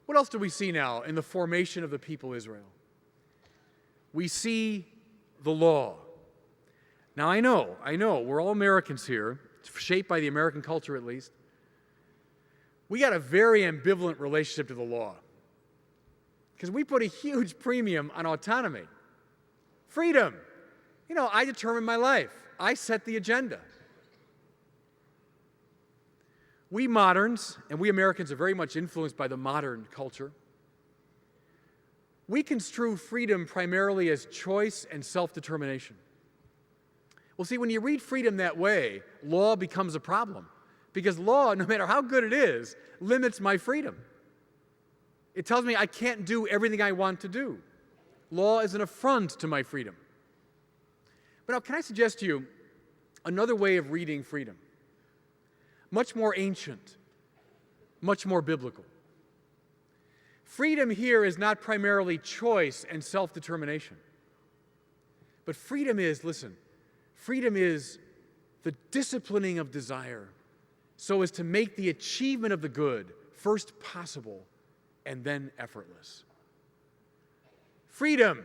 What else do we see now in the formation of the people Israel? We see the law. Now I know, we're all Americans here, shaped by the American culture at least. We got a very ambivalent relationship to the law because we put a huge premium on autonomy. Freedom. I determine my life. I set the agenda. We moderns, and we Americans are very much influenced by the modern culture. We construe freedom primarily as choice and self-determination. Well, see, when you read freedom that way, law becomes a problem. Because law, no matter how good it is, limits my freedom. It tells me I can't do everything I want to do. Law is an affront to my freedom. But now, can I suggest to you another way of reading freedom? Much more ancient, much more biblical. Freedom here is not primarily choice and self-determination. But freedom is, listen, freedom is the disciplining of desire so as to make the achievement of the good first possible and then effortless. Freedom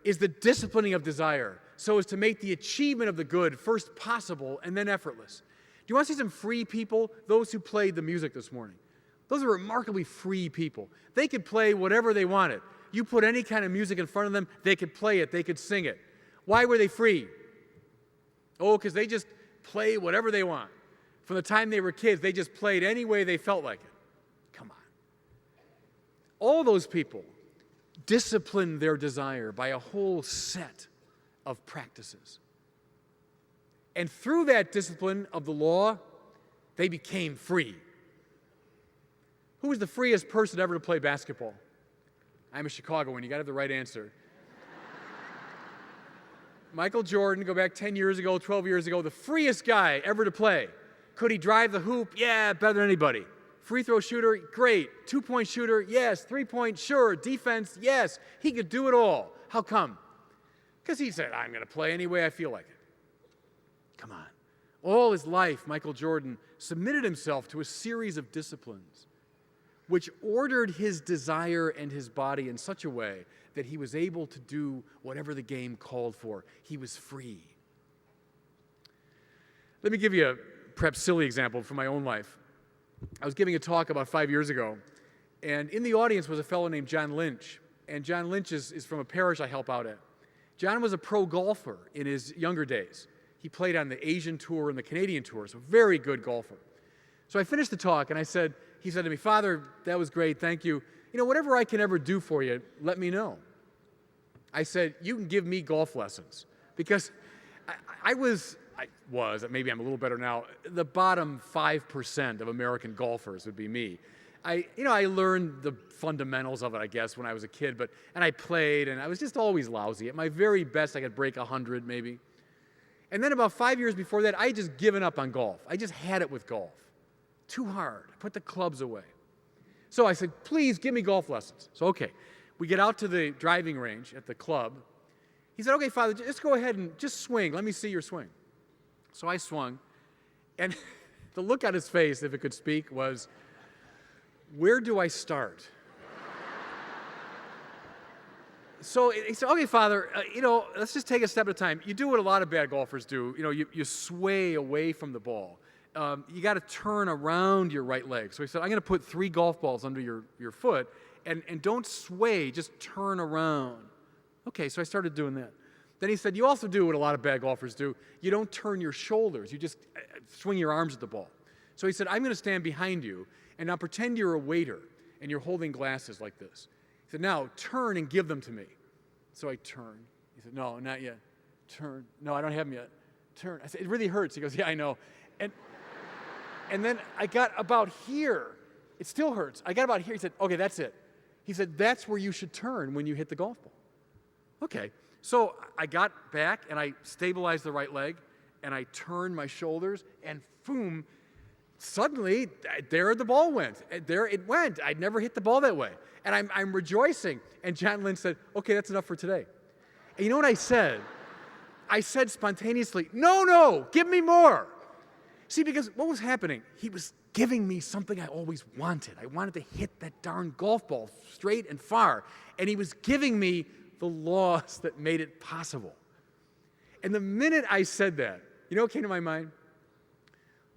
is the disciplining of desire so as to make the achievement of the good first possible and then effortless. Do you want to see some free people? Those who played the music this morning. Those are remarkably free people. They could play whatever they wanted. You put any kind of music in front of them, they could play it, they could sing it. Why were they free? Oh, because they just play whatever they want. From the time they were kids, they just played any way they felt like it. Come on. All those people disciplined their desire by a whole set of practices. And through that discipline of the law, they became free. Who was the freest person ever to play basketball? I'm a Chicagoan. You got to have the right answer. Michael Jordan, go back 10 years ago, 12 years ago, the freest guy ever to play. Could he drive the hoop? Yeah, better than anybody. Free throw shooter? Great. Two-point shooter? Yes. Three-point? Sure. Defense? Yes. He could do it all. How come? Because he said, I'm going to play any way I feel like it. Come on. All his life, Michael Jordan submitted himself to a series of disciplines which ordered his desire and his body in such a way that he was able to do whatever the game called for. He was free. Let me give you a perhaps silly example from my own life. I was giving a talk about 5 years ago, and in the audience was a fellow named John Lynch. And John Lynch is from a parish I help out at. John was a pro golfer in his younger days. He played on the Asian tour and the Canadian tour, so very good golfer. So I finished the talk, and he said to me, Father, that was great, thank you. Whatever I can ever do for you, let me know. I said, you can give me golf lessons. Because I was, maybe I'm a little better now, the bottom 5% of American golfers would be me. I learned the fundamentals of it, I guess, when I was a kid, and I played, and I was just always lousy. At my very best, I could break 100, maybe. And then about 5 years before that, I had just given up on golf. I just had it with golf. Too hard. I put the clubs away. So I said, please give me golf lessons. So, okay, we get out to the driving range at the club. He said, okay, Father, just go ahead and just swing. Let me see your swing. So I swung, and the look on his face, if it could speak, was, where do I start? So he said, okay, Father, let's just take a step at a time. You do what a lot of bad golfers do. You sway away from the ball. You got to turn around your right leg. So he said, I'm going to put 3 golf balls under your foot, and don't sway, just turn around. Okay, so I started doing that. Then he said, you also do what a lot of bad golfers do. You don't turn your shoulders. You just swing your arms at the ball. So he said, I'm going to stand behind you, and now pretend you're a waiter, and you're holding glasses like this. He said, now turn and give them to me. So I turned. He said, no, not yet. Turn. No, I don't have them yet. Turn. I said, it really hurts. He goes, yeah, I know. And then I got about here. It still hurts. I got about here. He said, okay, that's it. He said, that's where you should turn when you hit the golf ball. Okay. So I got back, and I stabilized the right leg, and I turned my shoulders, and boom, suddenly, there the ball went. There it went. I'd never hit the ball that way. And I'm rejoicing. And John Lynch said, okay, that's enough for today. And you know what I said? I said spontaneously, no, give me more. See, because what was happening? He was giving me something I always wanted. I wanted to hit that darn golf ball straight and far. And he was giving me the laws that made it possible. And the minute I said that, you know what came to my mind?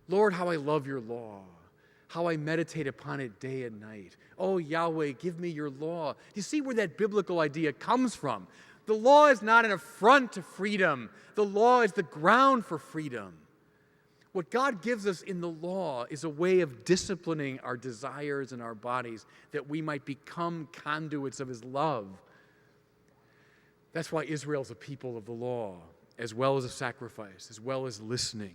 Lord, how I love your law, how I meditate upon it day and night. Oh, Yahweh, give me your law. You see where that biblical idea comes from? The law is not an affront to freedom. The law is the ground for freedom. What God gives us in the law is a way of disciplining our desires and our bodies that we might become conduits of his love. That's why Israel's a people of the law, as well as a sacrifice, as well as listening.